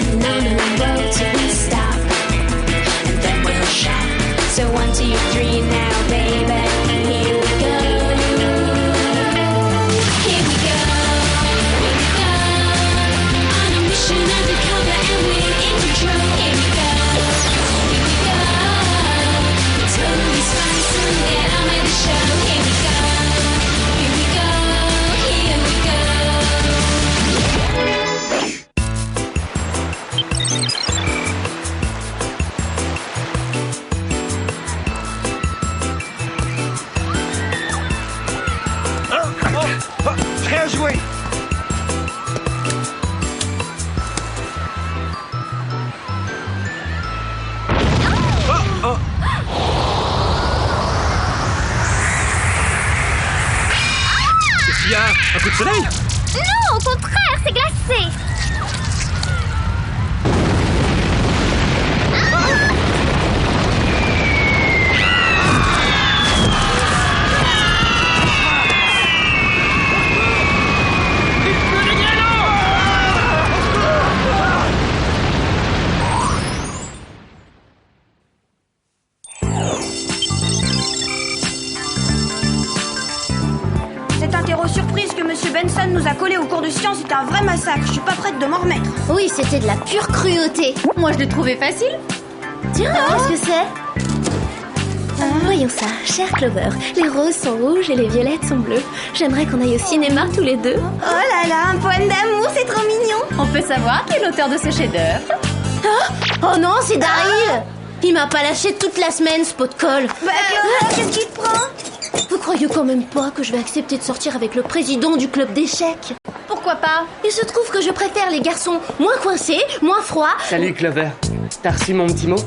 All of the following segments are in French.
heading on a long road till we stop, and then we'll shop. So 1, 2, 3 now, baby, here we go. Here we go, here we go. On a mission undercover and we're in control. Here we go, here we go. We're totally spice and get on with the show. Here we go, here we go, here we go. Bien joué. Qu'est-ce qu'il y a? Un coup de soleil? Non, au contraire, c'est glacé. Cet interro surprise que Monsieur Benson nous a collé au cours de science est un vrai massacre. Je suis pas prête de m'en remettre. Oui, c'était de la pure cruauté. Moi, je l'ai trouvé facile. Tiens, qu'est-ce que c'est? Voyons ça, chère Clover. Les roses sont rouges et les violettes sont bleues. J'aimerais qu'on aille au cinéma tous les deux. Oh là là, un poème d'amour, c'est trop mignon. On peut savoir qui est l'auteur de ce chef-d'œuvre? Oh non, c'est Daryl. Il m'a pas lâché toute la semaine, ce pot de colle. Bah Clover, qu'est-ce qui te prend? Vous croyez quand même pas que je vais accepter de sortir avec le président du club d'échecs? Pourquoi pas? Il se trouve que je préfère les garçons moins coincés, moins froids. Salut Clover, t'as reçu mon petit mot?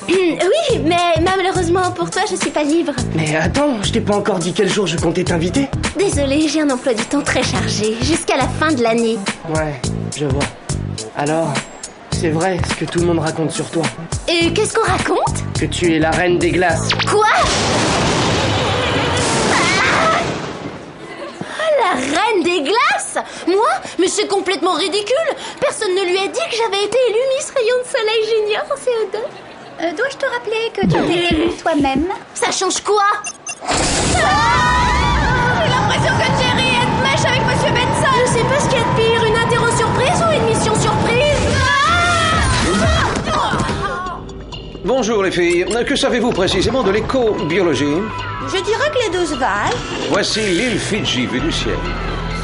Oui, mais malheureusement pour toi, je suis pas libre. Mais attends, je t'ai pas encore dit quel jour je comptais t'inviter. Désolée, j'ai un emploi du temps très chargé, jusqu'à la fin de l'année. Ouais, je vois. Alors, c'est vrai ce que tout le monde raconte sur toi. Et qu'est-ce qu'on raconte? Que tu es la reine des glaces. Quoi? La reine des glaces? Moi? Mais c'est complètement ridicule. Personne ne lui a dit que j'avais été élue Miss Rayon de Soleil Junior en CO2. Dois-je te rappeler que tu t'es élue toi-même? Ça change quoi? J'ai l'impression que Jerry est de mèche avec Monsieur Benson. Je sais pas ce qu'il y a de pire, une interro surprise ou une mission surprise? Bonjour les filles, que savez-vous précisément de l'éco-biologie? Je dirais que les deux se valent. Voici l'île Fidji vue du ciel.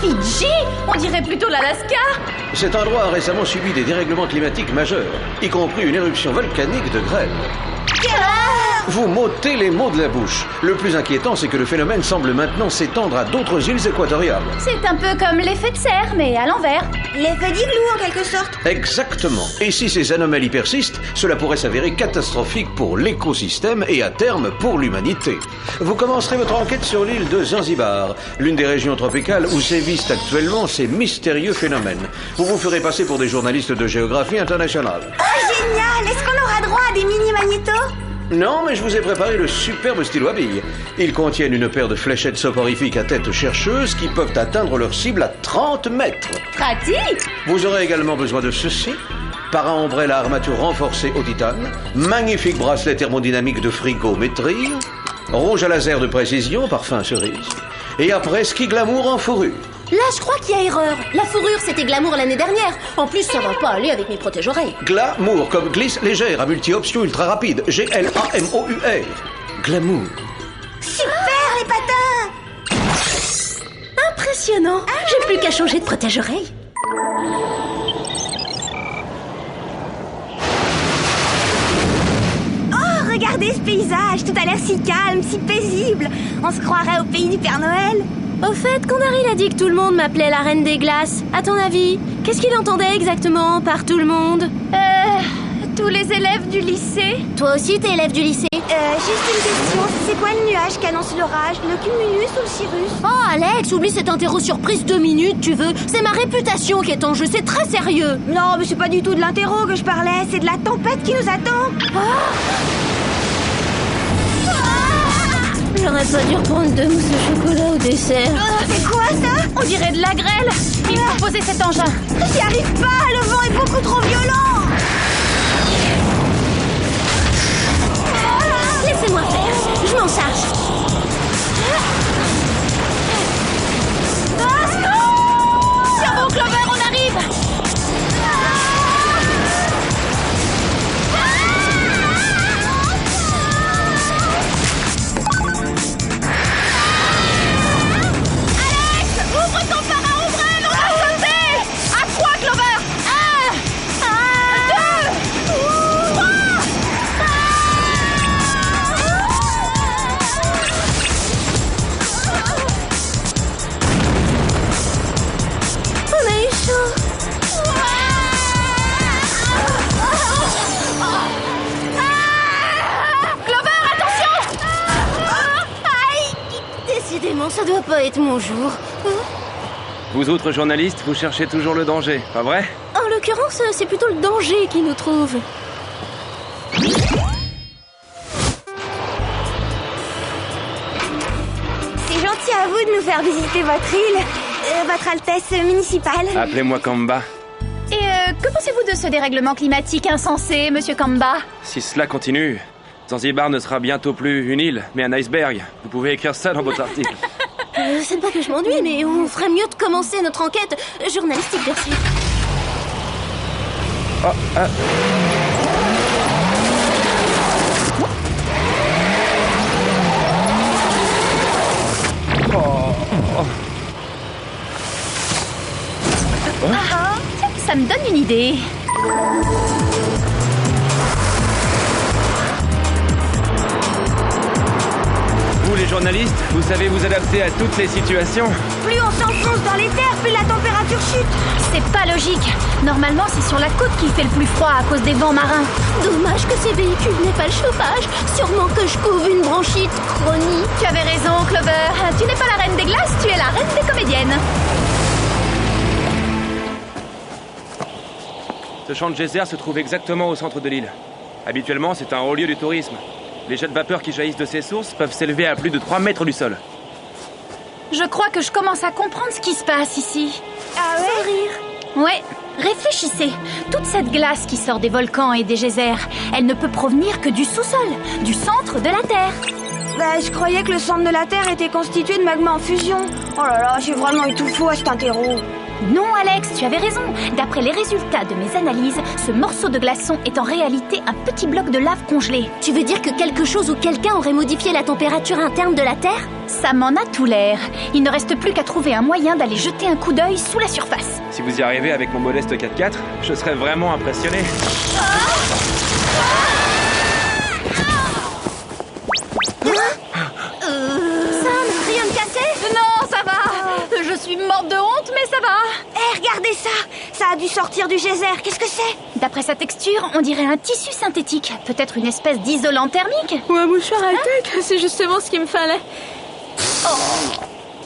Fidji? On dirait plutôt l'Alaska. Cet endroit a récemment subi des dérèglements climatiques majeurs, y compris une éruption volcanique de grêle. Vous m'ôtez les mots de la bouche. Le plus inquiétant, c'est que le phénomène semble maintenant s'étendre à d'autres îles équatoriales. C'est un peu comme l'effet de serre, mais à l'envers. L'effet d'igloo en quelque sorte. Exactement. Et si ces anomalies persistent, cela pourrait s'avérer catastrophique pour l'écosystème et à terme pour l'humanité. Vous commencerez votre enquête sur l'île de Zanzibar, l'une des régions tropicales où sévissent actuellement ces mystérieux phénomènes. Vous vous ferez passer pour des journalistes de géographie internationale. Oh génial. Est-ce qu'on aura droit à des mini-magnétos? Non, mais je vous ai préparé le superbe stylo à billes. Ils contiennent une paire de fléchettes soporifiques à tête chercheuse qui peuvent atteindre leur cible à 30 mètres. Pratique. Vous aurez également besoin de ceci. Para-ombrelle à armature renforcée au titane, magnifique bracelet thermodynamique de frigométrie, rouge à laser de précision, parfum cerise, et après ski glamour en fourrure. Là, je crois qu'il y a erreur. La fourrure, c'était glamour l'année dernière. En plus, ça va pas aller avec mes protège-oreilles. Glamour, comme glisse légère, à multi-option ultra rapide, G-L-A-M-O-U-R. Glamour. Super les patins. Impressionnant. J'ai plus qu'à changer de protège-oreilles. Oh, regardez ce paysage. Tout a l'air si calme, si paisible. On se croirait au pays du Père Noël. Au fait, Condary a dit que tout le monde m'appelait la reine des glaces. À ton avis, qu'est-ce qu'il entendait exactement par tout le monde? Tous les élèves du lycée. Toi aussi, t'es élève du lycée? Juste une question. C'est quoi le nuage qui annonce l'orage? Le cumulus ou le cirrus? Oh, Alex, oublie cette interro surprise 2 minutes, tu veux? C'est ma réputation qui est en jeu, c'est très sérieux. Non, mais c'est pas du tout de l'interro que je parlais. C'est de la tempête qui nous attend. J'aurais pas dû reprendre 2 mousses au chocolat au dessert. C'est quoi ça? On dirait de la grêle. Il faut poser cet engin. J'y arrive pas. Le vent est beaucoup trop violent. Ça doit pas être mon jour. Vous autres journalistes, vous cherchez toujours le danger, pas vrai? En l'occurrence, c'est plutôt le danger qui nous trouve. C'est gentil à vous de nous faire visiter votre île, votre Altesse municipale. Appelez-moi Kamba. Et que pensez-vous de ce dérèglement climatique insensé, monsieur Kamba? Si cela continue, Zanzibar ne sera bientôt plus une île, mais un iceberg. Vous pouvez écrire ça dans votre article. C'est pas que je m'ennuie, mais on ferait mieux de commencer notre enquête journalistique, Percy. Ça me donne une idée. Vous les journalistes, vous savez vous adapter à toutes les situations. Plus on s'enfonce dans les terres, plus la température chute. C'est pas logique. Normalement, c'est sur la côte qu'il fait le plus froid à cause des vents marins. Dommage que ces véhicules n'aient pas le chauffage. Sûrement que je couvre une bronchite chronique. Tu avais raison, Clover. Tu n'es pas la reine des glaces, tu es la reine des comédiennes. Ce champ de geyser se trouve exactement au centre de l'île. Habituellement, c'est un haut lieu du tourisme. Les jets de vapeur qui jaillissent de ces sources peuvent s'élever à plus de 3 mètres du sol. Je crois que je commence à comprendre ce qui se passe ici. Ah ouais? Ouais, réfléchissez. Toute cette glace qui sort des volcans et des geysers, elle ne peut provenir que du sous-sol, du centre de la Terre. Bah, je croyais que le centre de la Terre était constitué de magma en fusion. Oh là là, j'ai vraiment eu tout faux à cet interro. Non, Alex, tu avais raison. D'après les résultats de mes analyses, ce morceau de glaçon est en réalité un petit bloc de lave congelé. Tu veux dire que quelque chose ou quelqu'un aurait modifié la température interne de la Terre? Ça m'en a tout l'air. Il ne reste plus qu'à trouver un moyen d'aller jeter un coup d'œil sous la surface. Si vous y arrivez avec mon modeste 4x4, je serais vraiment impressionné. Sam, rien de cassé? Non, ça va. Je suis morte de honte, mais ça va. Eh, regardez ça! Ça a dû sortir du geyser, qu'est-ce que c'est? D'après sa texture, on dirait un tissu synthétique. Peut-être une espèce d'isolant thermique. Ou un mouchoir high-tech, c'est justement ce qu'il me fallait.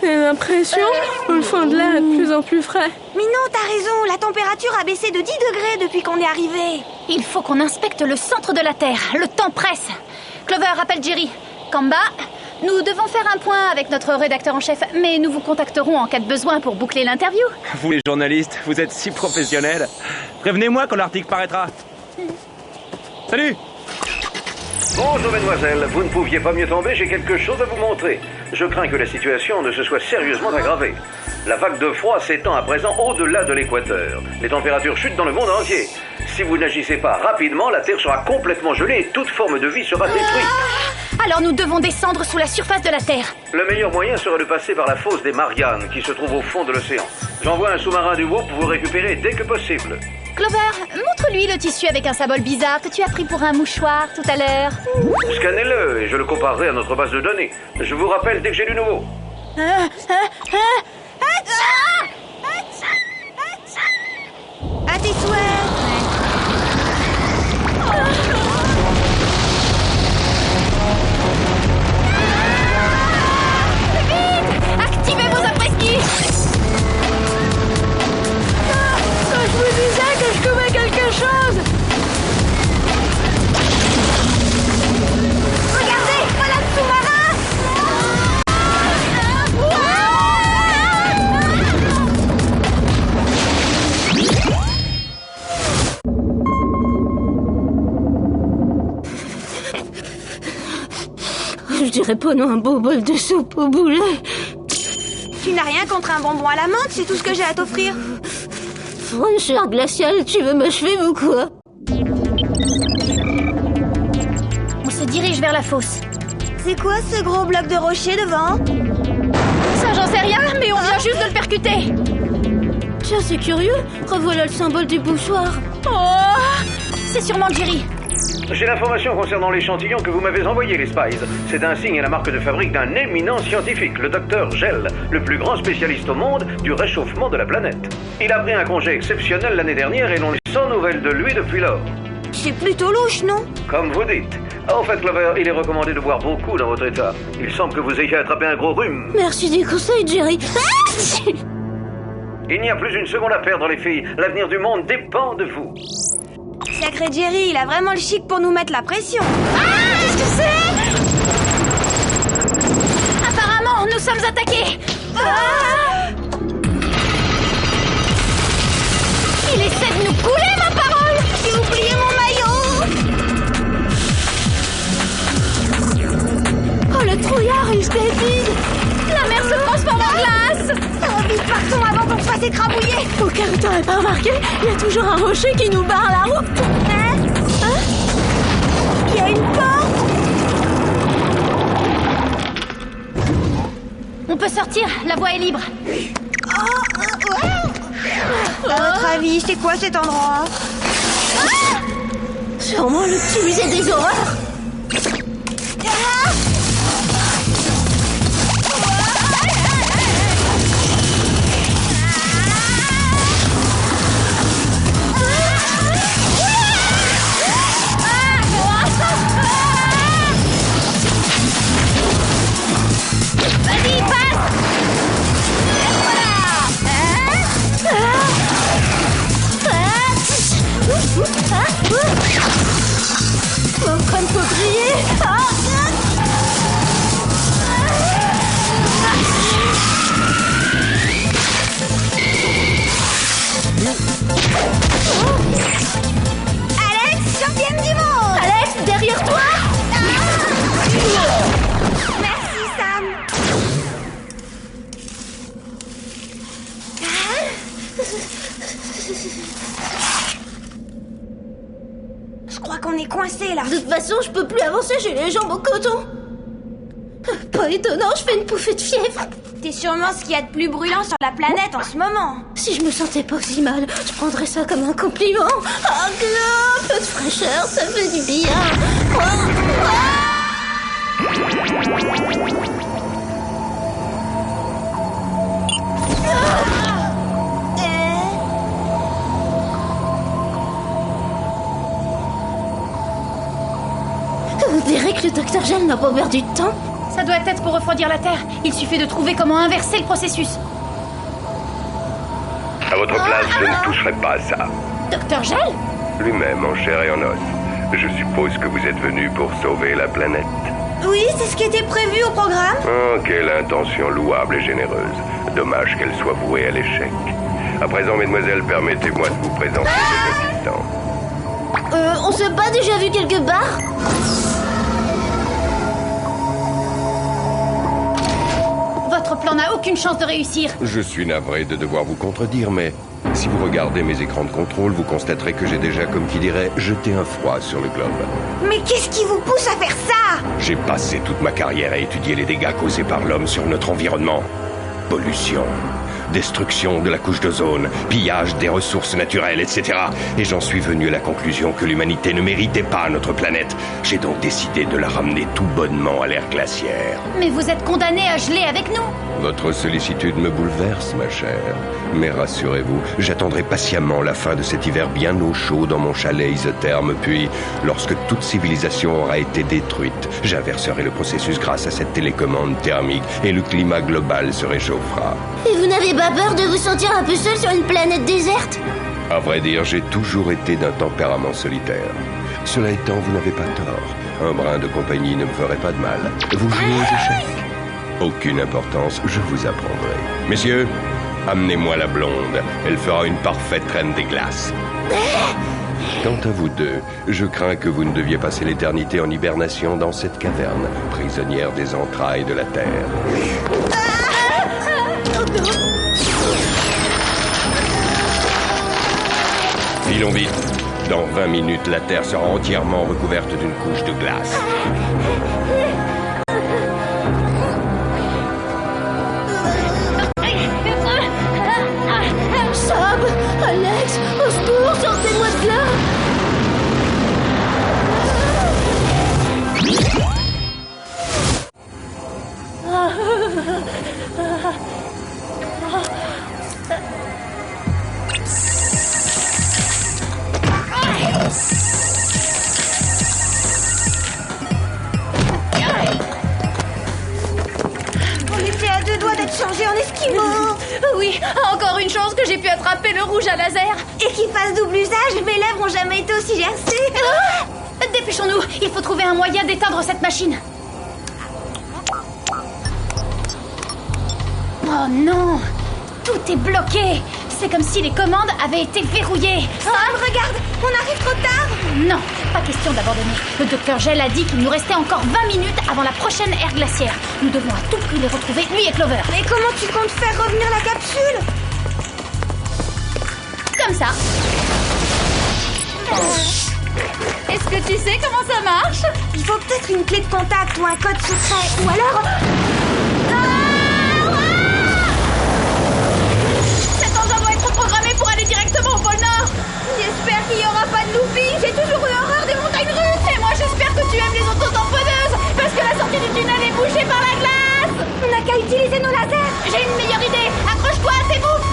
J'ai l'impression que le fond de l'air est de plus en plus frais. Mais non, t'as raison, la température a baissé de 10 degrés depuis qu'on est arrivé. Il faut qu'on inspecte le centre de la Terre. Le temps presse. Clover, rappelle Jerry. Kamba, nous devons faire un point avec notre rédacteur en chef, mais nous vous contacterons en cas de besoin pour boucler l'interview. Vous les journalistes, vous êtes si professionnels. Prévenez-moi quand l'article paraîtra. Salut! Bonjour mesdemoiselles, vous ne pouviez pas mieux tomber, j'ai quelque chose à vous montrer. Je crains que la situation ne se soit sérieusement aggravée. La vague de froid s'étend à présent au-delà de l'équateur. Les températures chutent dans le monde entier. Si vous n'agissez pas rapidement, la Terre sera complètement gelée et toute forme de vie sera détruite. Alors nous devons descendre sous la surface de la Terre. Le meilleur moyen serait de passer par la fosse des Mariannes qui se trouve au fond de l'océan. J'envoie un sous-marin du WOP pour vous récupérer dès que possible. Clover, montre-lui le tissu avec un symbole bizarre que tu as pris pour un mouchoir tout à l'heure. Scannez-le et je le comparerai à notre base de données. Je vous rappelle dès que j'ai du nouveau. À tes souhaits. Activez vos après-ski. Je vous disais que je trouvais quelque chose. Regardez, voilà le sous-marin. Je dirais pas non un beau bol de soupe au boulet. Tu n'as rien contre un bonbon à la menthe, c'est tout ce que j'ai à t'offrir. Francheur glacial, tu veux m'achever ou quoi? On se dirige vers la fosse. C'est quoi ce gros bloc de rocher devant? Ça, j'en sais rien, mais on vient juste de le percuter. Tiens, c'est curieux. Revoilà le symbole du mouchoir. Oh, c'est sûrement Jerry. J'ai l'information concernant l'échantillon que vous m'avez envoyé, les Spies. C'est un signe et la marque de fabrique d'un éminent scientifique, le docteur Gell, le plus grand spécialiste au monde du réchauffement de la planète. Il a pris un congé exceptionnel l'année dernière et l'on est sans nouvelles de lui depuis lors. C'est plutôt louche, non? Comme vous dites. En fait, Clover, il est recommandé de boire beaucoup dans votre état. Il semble que vous ayez attrapé un gros rhume. Merci du conseil, Jerry. Il n'y a plus une seconde à perdre, les filles. L'avenir du monde dépend de vous. Sacré Jerry, il a vraiment le chic pour nous mettre la pression. Qu'est-ce que c'est? Apparemment, nous sommes attaqués. Il essaie de nous couler, ma parole. J'ai oublié mon maillot. Oh, le trouillard, il se dévide. La mer se transforme en glace. Vite, partons avant qu'on se fasse écrabouiller. Au cas où t'aurais pas remarqué, il y a toujours un rocher qui nous barre la route. Il y a une porte. On peut sortir, la voie est libre. À votre avis, c'est quoi cet endroit? Sûrement le petit musée des horreurs. Vas-y, passe. Mon crâne peut briller. Alex, championne du monde. Alex, derrière toi. Merci, Sam. Je crois qu'on est coincé là. De toute façon, je peux plus avancer, j'ai les jambes au coton. Pas étonnant, je fais une pouffée de fièvre. T'es sûrement ce qu'il y a de plus brûlant sur la planète en ce moment. Si je me sentais pas aussi mal, je prendrais ça comme un compliment. Ah, un peu de fraîcheur, ça fait du bien. On dirait que le docteur Gel n'a pas perdu de temps. Ça doit être pour refroidir la Terre. Il suffit de trouver comment inverser le processus. À votre place, je ne toucherai pas à ça. Docteur Gel? Lui-même, en chair et en os. Je suppose que vous êtes venu pour sauver la planète. Oui, c'est ce qui était prévu au programme. Oh, quelle intention louable et généreuse. Dommage qu'elle soit vouée à l'échec. À présent, mesdemoiselles, permettez-moi de vous présenter mes assistants. On s'est pas déjà vu quelque part? Votre plan n'a aucune chance de réussir. Je suis navré de devoir vous contredire, mais si vous regardez mes écrans de contrôle, vous constaterez que j'ai déjà, comme qui dirait, jeté un froid sur le globe. Mais qu'est-ce qui vous pousse à faire ça? J'ai passé toute ma carrière à étudier les dégâts causés par l'homme sur notre environnement. Pollution, destruction de la couche d'ozone, pillage des ressources naturelles, etc. Et j'en suis venu à la conclusion que l'humanité ne méritait pas notre planète. J'ai donc décidé de la ramener tout bonnement à l'ère glaciaire. Mais vous êtes condamné à geler avec nous. Votre sollicitude me bouleverse, ma chère. Mais rassurez-vous, j'attendrai patiemment la fin de cet hiver bien au chaud dans mon chalet isotherme, puis, lorsque toute civilisation aura été détruite, j'inverserai le processus grâce à cette télécommande thermique et le climat global se réchauffera. Et vous n'avez pas peur de vous sentir un peu seul sur une planète déserte? À vrai dire, j'ai toujours été d'un tempérament solitaire. Cela étant, vous n'avez pas tort. Un brin de compagnie ne me ferait pas de mal. Vous jouez aux échecs? Aucune importance, je vous apprendrai. Messieurs, amenez-moi la blonde. Elle fera une parfaite reine des glaces. Quant à vous deux, je crains que vous ne deviez passer l'éternité en hibernation dans cette caverne, prisonnière des entrailles de la Terre. Filons vite. Dans 20 minutes, la Terre sera entièrement recouverte d'une couche de glace. Sam! Alex! Au secours, sortez-moi de là! attraper le rouge à laser. Et qu'il fasse double usage, mes lèvres ont jamais été aussi gercées. Dépêchons-nous, il faut trouver un moyen d'éteindre cette machine. Oh non, tout est bloqué. C'est comme si les commandes avaient été verrouillées. Sam, regarde, on arrive trop tard. Non, pas question d'abandonner. Le docteur Gel a dit qu'il nous restait encore 20 minutes avant la prochaine ère glaciaire. Nous devons à tout prix les retrouver, lui et Clover. Mais comment tu comptes faire revenir la capsule? Comme ça. Est-ce que tu sais comment ça marche? Il faut peut-être une clé de contact ou un code secret. Ou alors... Cet engin doit être programmé pour aller directement au pôle Nord. J'espère qu'il n'y aura pas de looping. J'ai toujours eu horreur des montagnes russes. Et moi j'espère que tu aimes les autotamponneuses, parce que la sortie du tunnel est bouchée par la glace. On n'a qu'à utiliser nos lasers. J'ai une meilleure idée. Accroche-toi à tes boucles.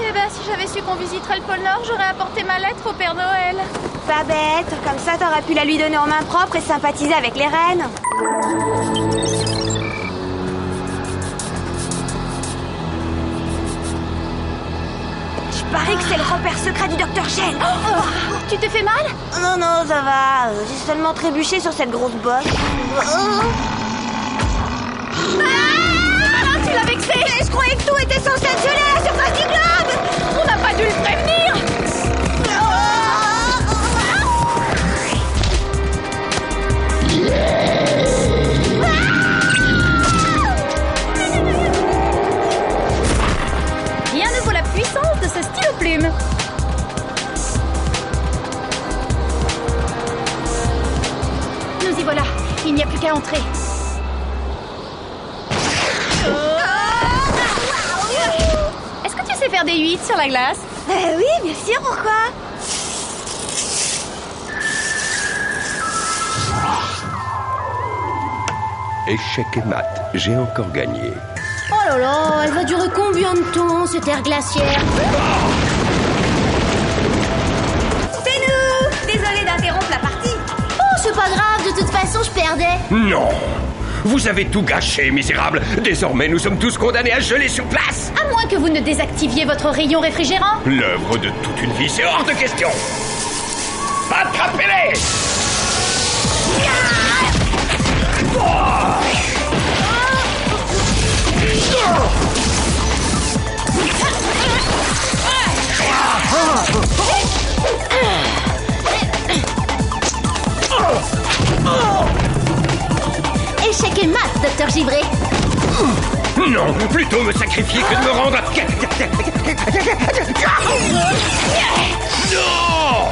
Eh ben, si j'avais su qu'on visiterait le pôle Nord, j'aurais apporté ma lettre au Père Noël. Pas bête. Comme ça, t'aurais pu la lui donner en main propre et sympathiser avec les reines. Je parie que c'est le repère secret du docteur Gel. Oh, tu t'es fait mal? Non, non, ça va. J'ai seulement trébuché sur cette grosse bosse. Ah, tu l'as vexé. Mais je croyais que tout était censé être gelé à la surface du globe. On n'a pas dû le prévenir. Rien ne vaut la puissance de ce stylo plume. Nous y voilà. Il n'y a plus qu'à entrer. Est-ce que tu sais faire des 8 sur la glace? Oui, bien sûr, pourquoi? Échec et mat, j'ai encore gagné. Oh là là, elle va durer combien de temps, cette ère glaciaire? C'est nous. Désolée d'interrompre la partie. Oh, c'est pas grave, de toute façon, je perdais. Non! Vous avez tout gâché, misérable. Désormais, nous sommes tous condamnés à geler sur place. À moins que vous ne désactiviez votre rayon réfrigérant. L'œuvre de toute une vie, c'est hors de question. Attrapez-les! Échec et mat, docteur Givré. Non, plutôt me sacrifier que de me rendre... Non!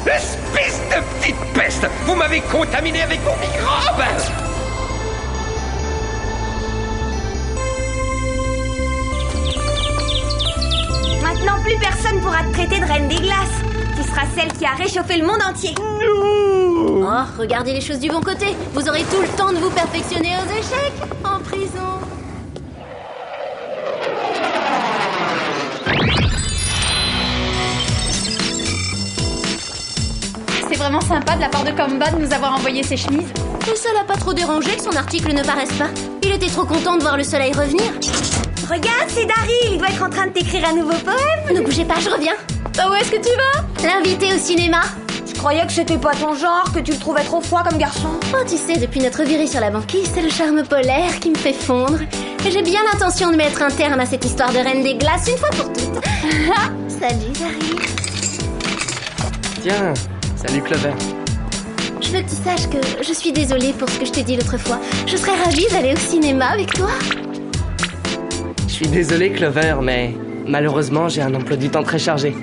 Espèce de petite peste! Vous m'avez contaminé avec vos microbes! Maintenant, plus personne pourra te traiter de reine des glaces. Tu seras celle qui a réchauffé le monde entier. Oh, regardez les choses du bon côté. Vous aurez tout le temps de vous perfectionner aux échecs en prison. C'est vraiment sympa de la part de Kamba de nous avoir envoyé ses chemises. Et ça l'a pas trop dérangé que son article ne paraisse pas. Il était trop content de voir le soleil revenir. Regarde, c'est Daryl. Il doit être en train de t'écrire un nouveau poème. Ne bougez pas, je reviens. Où est-ce que tu vas? L'inviter au cinéma. Je croyais que c'était pas ton genre, que tu le trouvais trop froid comme garçon. Oh, tu sais, depuis notre virée sur la banquise, c'est le charme polaire qui me fait fondre. Et j'ai bien l'intention de mettre un terme à cette histoire de reine des glaces une fois pour toutes. Salut, Daryl. Tiens, salut Clover. Je veux que tu saches que je suis désolée pour ce que je t'ai dit l'autre fois. Je serais ravie d'aller au cinéma avec toi. Je suis désolé Clover, mais malheureusement j'ai un emploi du temps très chargé.